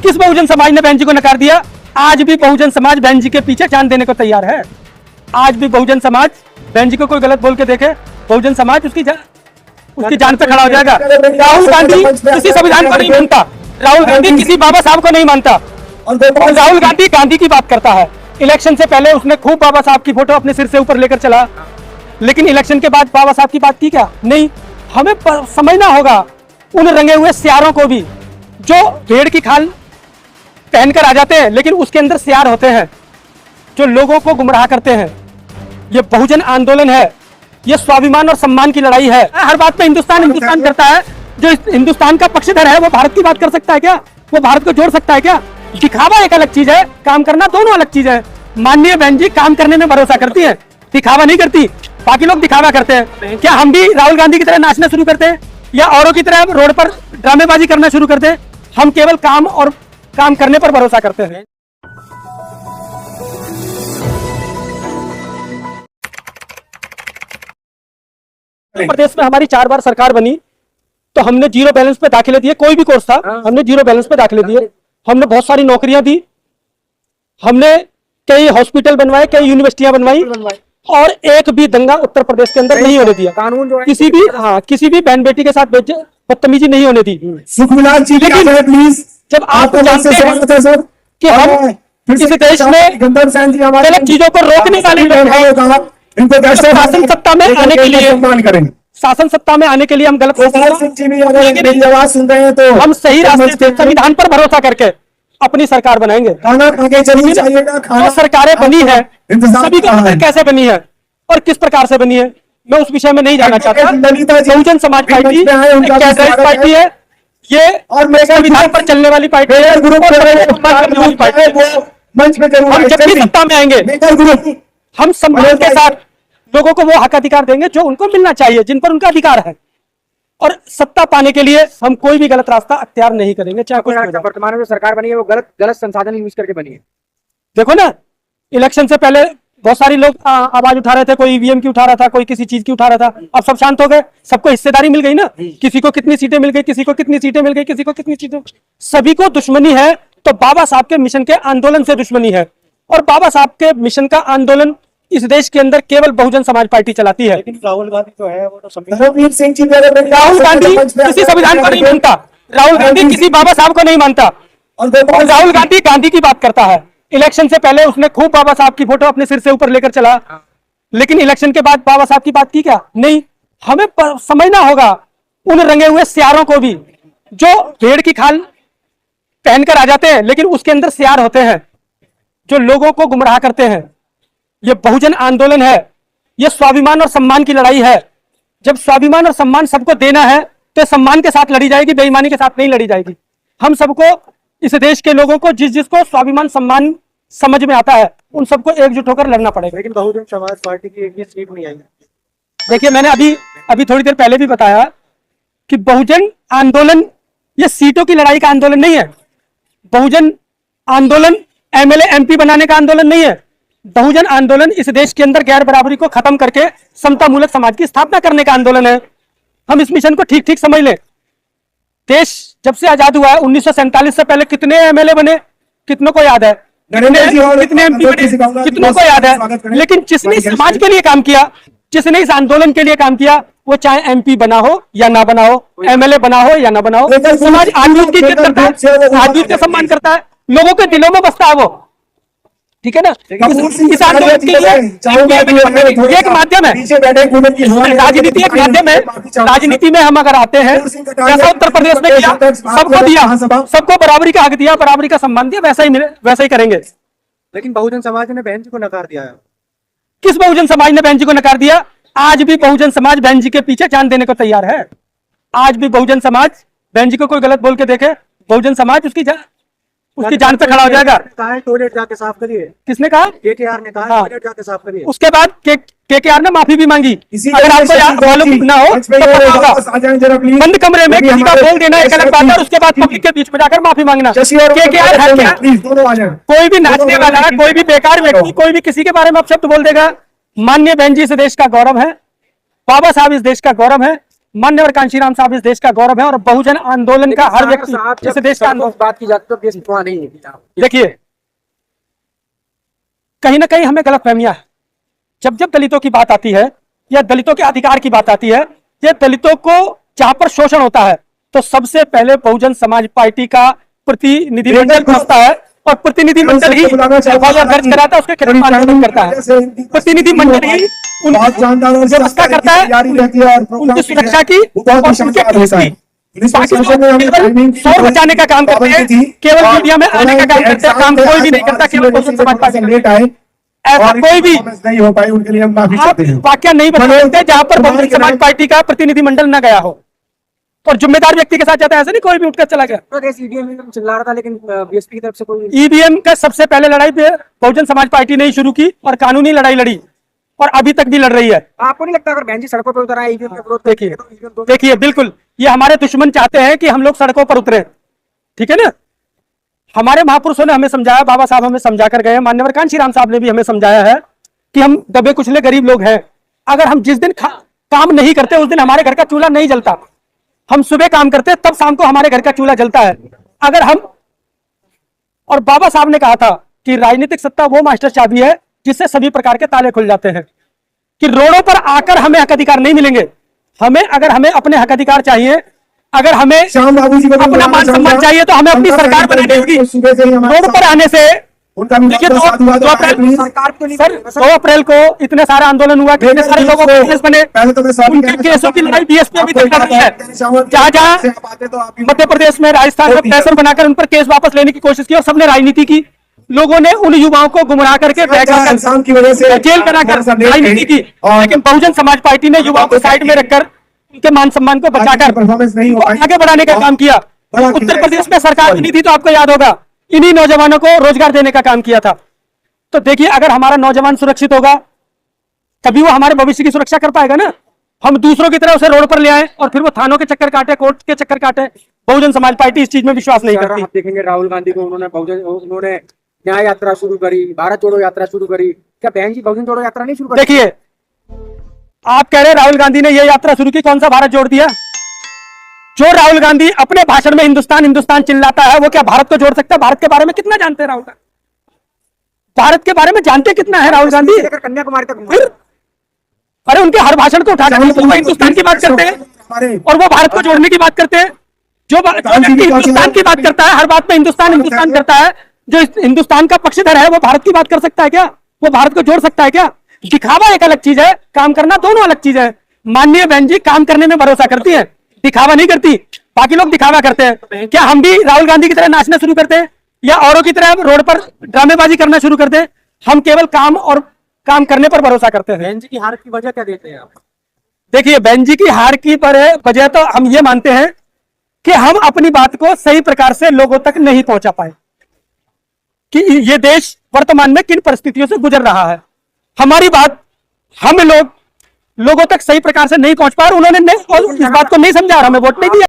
किस बहुजन समाज ने बहन जी को नकार दिया? आज भी बहुजन समाज बहन जी के पीछे जान देने को तैयार है। आज भी बहुजन समाज बहन जी को कोई गलत बोल के देखे, बहुजन समाज उसकी जान पे खड़ा हो जाएगा। राहुल गांधी किसी संविधान को नहीं मानता, राहुल गांधी किसी बाबा साहब को नहीं मानता। राहुल गांधी गांधी की बात करता है। इलेक्शन से पहले उसने खूब बाबा साहब की फोटो अपने सिर से ऊपर लेकर चला, लेकिन इलेक्शन के बाद बाबा साहब की बात की क्या? नहीं। हमें समझना होगा उन रंगे हुए सियारों को भी जो भेड़ की खाल पहनकर आ जाते हैं, लेकिन उसके अंदर सियार होते हैं जो लोगों को गुमराह करते हैं। ये बहुजन आंदोलन है, ये स्वाभिमान और सम्मान की लड़ाई है। हर बात पे हिंदुस्तान हिंदुस्तान करता है। जो हिंदुस्तान का पक्षधर है वो भारत की बात कर सकता है क्या? वो भारत को जोड़ सकता है क्या? दिखावा एक अलग चीज है, काम करना दोनों अलग चीज है। माननीय बहन जी काम करने में भरोसा करती है, दिखावा नहीं करती। बाकी लोग दिखावा करते हैं। क्या हम भी राहुल गांधी की तरह नाचना शुरू करते हैं या औरों की तरह रोड पर ड्रामेबाजी करना शुरू करते हैं? हम केवल काम और काम करने पर भरोसा करते हैं। प्रदेश में हमारी 4 बार सरकार बनी तो हमने जीरो बैलेंस पे दाखिले दिए। कोई भी कोर्स था हमने जीरो बैलेंस पे दाखिले दिए। हमने बहुत सारी नौकरियां दी, हमने कई हॉस्पिटल बनवाए, कई यूनिवर्सिटियां बनवाई, और एक भी दंगा उत्तर प्रदेश के अंदर नहीं होने दिया। कानून जो है किसी भी बहन बेटी के साथ बदतमीजी नहीं होने दी। सुखविलास जी प्लीज, जब आप जानते हैं कि हम इस देश में गलत चीजों को रोकने वाले शासन सत्ता में आने के लिए शासन सत्ता में आने के लिए हम गलत आवाज सुन रहे हैं तो हम सही रास्ते से संविधान पर भरोसा करके अपनी सरकार बनाएंगे। जो सरकारें बनी है सभी को पता है कैसे बनी है और किस प्रकार से बनी है। मैं उस विषय में नहीं जाना चाहता। बहुजन समाज पार्टी पार्टी है ये, और संविधान पर चलने वाली पार्टी है। हम जब भी सत्ता में आएंगे हम सम्मान के साथ लोगों को वो हक अधिकार देंगे जो उनको मिलना चाहिए, जिन पर उनका अधिकार है। और सत्ता पाने के लिए हम कोई भी गलत रास्ता अख्तियार नहीं करेंगे, चाहे कुछ। वर्तमान में जो सरकार बनी है वो गलत संसाधन यूज करके बनी है। देखो ना, इलेक्शन से पहले बहुत सारे लोग आवाज उठा रहे थे, कोई ईवीएम की उठा रहा था, कोई किसी चीज की उठा रहा था। अब सब शांत हो गए, सबको हिस्सेदारी मिल गई ना। किसी को कितनी सीटें मिल गई, किसी को कितनी सीटें मिल गई, किसी को कितनी सीटें। सभी को दुश्मनी है तो बाबा साहब के मिशन के आंदोलन से दुश्मनी है। और बाबा साहब के मिशन का आंदोलन इस देश के अंदर केवल बहुजन समाज पार्टी चलाती है। लेकिन राहुल गांधी तो है, वो तो राहुल गांधी किसी संविधान को नहीं मानता, राहुल गांधी किसी बाबा साहब को नहीं मानता। और राहुल गांधी गांधी की बात करता है। इलेक्शन से पहले उसने खूब बाबा साहब की फोटो अपने सिर से ऊपर लेकर चला, लेकिन इलेक्शन के बाद बाबा साहब की बात की क्या? नहीं। हमें समझना होगा उन रंगे हुए सियारों को भी जो भेड़ की खाल पहनकर आ जाते हैं, लेकिन उसके अंदर सियार होते हैं जो लोगों को गुमराह करते हैं। ये बहुजन आंदोलन है, ये स्वाभिमान और सम्मान की लड़ाई है। जब स्वाभिमान और सम्मान सबको देना है तो सम्मान के साथ लड़ी जाएगी, बेईमानी के साथ नहीं लड़ी जाएगी। हम सबको, इस देश के लोगों को, जिसको स्वाभिमान सम्मान समझ में आता है, उन सबको एकजुट होकर लड़ना पड़ेगा। लेकिन बहुजन समाज पार्टी की एक भी सीट नहीं आई। देखिए, मैंने अभी थोड़ी देर पहले भी बताया कि बहुजन आंदोलन ये सीटों की लड़ाई का आंदोलन नहीं है। बहुजन आंदोलन एमएलए एमपी बनाने का आंदोलन नहीं है। बहुजन आंदोलन इस देश के अंदर गैर बराबरी को खत्म करके समता मूलक समाज की स्थापना करने का आंदोलन है। हम इस मिशन को ठीक ठीक समझ लें। देश जब से आजाद हुआ है 1947 से पहले कितने एमएलए बने, कितनों को याद है? कितने एमपी बने, कितनों को याद है? लेकिन जिसने समाज के लिए काम किया, जिसने इस आंदोलन के लिए काम किया, वो चाहे एमपी बना हो या ना बना हो, एमएलए बना हो या ना बना हो, समाज आदमी की इज्जत करता है, आदमी का सम्मान करता है, लोगों के दिलों में बसता है वो। ठीक है ना? इस आंदोलन के लिए एक माध्यम है, राजनीति एक माध्यम है। राजनीति में हम अगर आते हैं, जैसा उत्तर प्रदेश में किया, सबको दिया, सबको बराबरी का हक दिया, बराबरी का सम्मान दिया, वैसा ही करेंगे। लेकिन बहुजन समाज ने बहन जी को नकार दिया है। किस बहुजन समाज ने बहन जी को नकार दिया? आज भी बहुजन समाज बहन जी के पीछे जान देने को तैयार है। आज भी बहुजन समाज बहन जी को कोई गलत बोल के देखे, बहुजन समाज उसकी जान पे खड़ा हो जाएगा। टॉयलेट जाके साफ करिए। किसने कहा? केकेआर ने कहा टॉयलेट जाके साफ करिए। उसके बाद केकेआर ने माफी भी मांगी। अगर आपको मालूम ना हो तो बंद कमरे में किसी का बोल देना एक अलग बात है, उसके बाद पब्लिक के बीच में जाकर माफी मांगना। केकेआर है क्या? कोई भी नाचने वाला, कोई भी बेकार व्यक्ति, कोई भी किसी के बारे में अपशब्द बोल देगा। माननीय बहन जी इस देश का गौरव है, बाबा साहब इस देश का गौरव है। मान्यवर कांशीराम साहब इस देश का गौरव है और बहुजन आंदोलन का हर व्यक्ति इस देश का बात की जाती है तो देश वहाँ नहीं है। देखिए, कहीं ना कहीं हमें गलतफहमियां है। जब जब दलितों की बात आती है या दलितों के अधिकार की बात आती है या दलितों को जहां पर शोषण होता है तो सबसे पहले बहुजन समाज पार्टी का प्रतिनिधिमंडल पहुंचता है और प्रतिनिधिमंडल ही एफआईआर दर्ज कराता है, उसके खिलाफ आंदोलन करता है। प्रतिनिधिमंडल ही उनकी व्यवस्था करता है, उनकी सुरक्षा की और उनके केस की। बाकी लोग केवल शोर बचाने का काम करते हैं, केवल मीडिया में आने का काम करते हैं, काम कोई भी नहीं करता, केवल बहुजन समाज पार्टी। ऐसा कोई भी नहीं हो पाई, उनके लिए हम माफी चाहते हैं। वाक्य नहीं बता सकते जहां पर बहुजन समाज पार्टी का प्रतिनिधिमंडल न गया हो और जिम्मेदार व्यक्ति के साथ जाता है, ऐसा नहीं कोई भी उठकर चला गया। प्रदेश ईवीएम में चिल्ला रहा था लेकिन बीएसपी की तरफ से कोई ईवीएम का सबसे पहले लड़ाई बहुजन समाज पार्टी ने ही शुरू की और कानूनी लड़ाई लड़ी और अभी तक भी लड़ रही है। आपको नहीं लगता अगर बहन जी सड़कों पर उतर आए ईवीएम का विरोध देखिए करेंगे तो ईवीएम तो देखिए बिल्कुल ये हमारे दुश्मन चाहते हैं कि हम लोग सड़कों पर उतरे, ठीक है ना। हमारे महापुरुषों ने हमें समझाया, बाबा साहब हमें समझा कर गए, मान्यवर कांशीराम साहब ने भी हमें समझाया है कि हम दबे कुचले गरीब लोग हैं। अगर हम जिस दिन काम नहीं करते उस दिन हमारे घर का चूल्हा नहीं जलता। हम सुबह काम करते हैं तब शाम को हमारे घर का चूल्हा जलता है। अगर हम और बाबा साहब ने कहा था कि राजनीतिक सत्ता वो मास्टर चाबी है जिससे सभी प्रकार के ताले खुल जाते हैं, कि रोडों पर आकर हमें हक अधिकार नहीं मिलेंगे। अगर हमें अपने हक अधिकार चाहिए, अगर हमें श्याम बाबू जी को अपना मान सम्मान चाहिए तो हमें अपनी सरकार बनानी होगी। रोड पर आने से उनका देखिए 2 अप्रैल को इतने सारे आंदोलन हुआ, कितने सारे लोगों के केस बने, उनके केसों की लड़ाई बीएसपी अभी तक कर रही है। जहां मध्य प्रदेश में, राजस्थान में प्रेशर बनाकर उन पर केस वापस लेने की कोशिश की और सबने राजनीति की। लोगों ने उन युवाओं को गुमराह करके की वजह से जेल बनाकर राजनीति की, लेकिन बहुजन समाज पार्टी ने युवाओं को साइड में रखकर उनके मान सम्मान को बचाकर परफॉर्मेंस नहीं हो पाई, आगे बढ़ाने का काम किया। उत्तर प्रदेश में सरकार बनी थी तो आपको याद होगा, इन्हीं नौजवानों को रोजगार देने का काम किया था। तो देखिए, अगर हमारा नौजवान सुरक्षित होगा तभी वो हमारे भविष्य की सुरक्षा कर पाएगा ना। हम दूसरों की तरह उसे रोड पर ले आए और फिर वो थानों के चक्कर काटे, कोर्ट के चक्कर काटे। बहुजन समाज पार्टी इस चीज में विश्वास नहीं करती। आप देखेंगे राहुल गांधी को उन्होंने न्याय यात्रा शुरू करी, भारत जोड़ो यात्रा शुरू करी। क्या बहन जी बहुजन जोड़ो यात्रा नहीं शुरू करी? देखिए, आप कह रहे हैं राहुल गांधी ने यह यात्रा शुरू की, कौन सा भारत जोड़ दिया? जो राहुल गांधी अपने भाषण में हिंदुस्तान हिंदुस्तान चिल्लाता है वो क्या भारत को जोड़ सकता है? भारत के बारे में कितना जानते हैं राहुल गांधी? भारत के बारे में जानते कितना है राहुल गांधी? कन्याकुमारी तक फिर अरे उनके हर भाषण को उठाकर वो हिंदुस्तान की बात करते हैं और वो भारत को जोड़ने की बात करते हैं। जो व्यक्ति हिंदुस्तान की बात करता है, हर बात में हिंदुस्तान हिंदुस्तान करता है, जो हिंदुस्तान का पक्षधर है वो भारत की बात कर सकता है क्या? वो भारत को जोड़ सकता है क्या? दिखावा एक अलग चीज है, काम करना दोनों अलग चीज है। माननीय बहन जी काम करने में भरोसा करती है, दिखावा नहीं करती। बाकी लोग दिखावा करते हैं। क्या हम भी राहुल गांधी की तरह नाचना शुरू करते हैं या औरों की तरह रोड पर ड्रामेबाजी करना शुरू करते हैं? हम केवल काम करने पर भरोसा करते हैं। बहन जी की हार की वजह क्या देते हैं आप? देखिए, बहन जी की हार की वजह तो हम ये मानते हैं कि हम अपनी बात को सही प्रकार से लोगों तक नहीं पहुंचा पाए, कि ये देश वर्तमान में किन परिस्थितियों से गुजर रहा है। हमारी बात हम लोगों तक सही प्रकार से नहीं पहुंच पाए और उन्होंने इस बात को नहीं समझा और हमें वोट नहीं दिया।